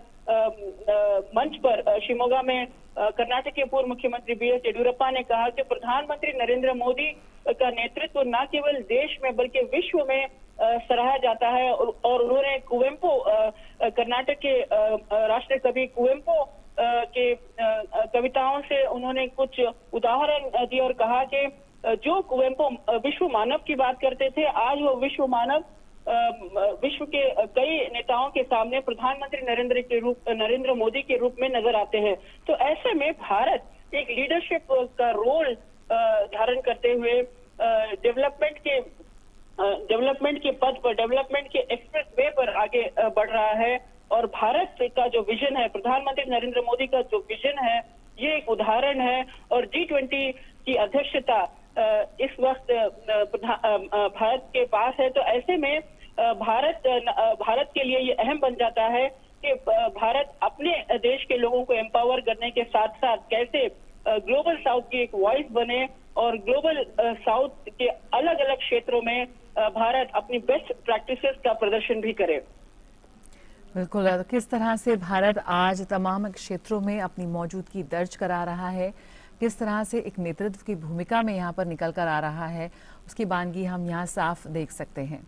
मंच पर शिमोगा में कर्नाटक के पूर्व मुख्यमंत्री BS येडियुरप्पा ने कहा कि प्रधानमंत्री नरेंद्र मोदी का नेतृत्व न केवल देश में बल्कि विश्व में सराहा जाता है। और उन्होंने कुवेम्पो, कर्नाटक के राष्ट्रीय कवि कुवेम्पो के कविताओं से उन्होंने कुछ उदाहरण दिए और कहा कि जो कुवेम्पो विश्व मानव की बात करते थे, आज वो विश्व के कई नेताओं के सामने प्रधानमंत्री नरेंद्र मोदी के रूप में नजर आते हैं। तो ऐसे में भारत एक लीडरशिप का रोल धारण करते हुए डेवलपमेंट के पद पर, डेवलपमेंट के एक्सप्रेस वे पर आगे बढ़ रहा है। और भारत का जो विजन है, प्रधानमंत्री नरेंद्र मोदी का जो विजन है, ये एक उदाहरण है। और G20 की अध्यक्षता इस वक्त भारत के पास है। तो ऐसे में भारत के लिए ये अहम बन जाता है कि भारत अपने देश के लोगों को एम्पावर करने के साथ साथ कैसे ग्लोबल साउथ की एक वॉइस बने और ग्लोबल साउथ के अलग अलग क्षेत्रों में भारत अपनी बेस्ट प्रैक्टिसेस का प्रदर्शन भी करे। बिल्कुल, किस तरह से भारत आज तमाम क्षेत्रों में अपनी मौजूदगी दर्ज करा रहा है, किस तरह से एक नेतृत्व की भूमिका में यहाँ पर निकल कर आ रहा है, उसकी बानगी हम यहाँ साफ देख सकते हैं।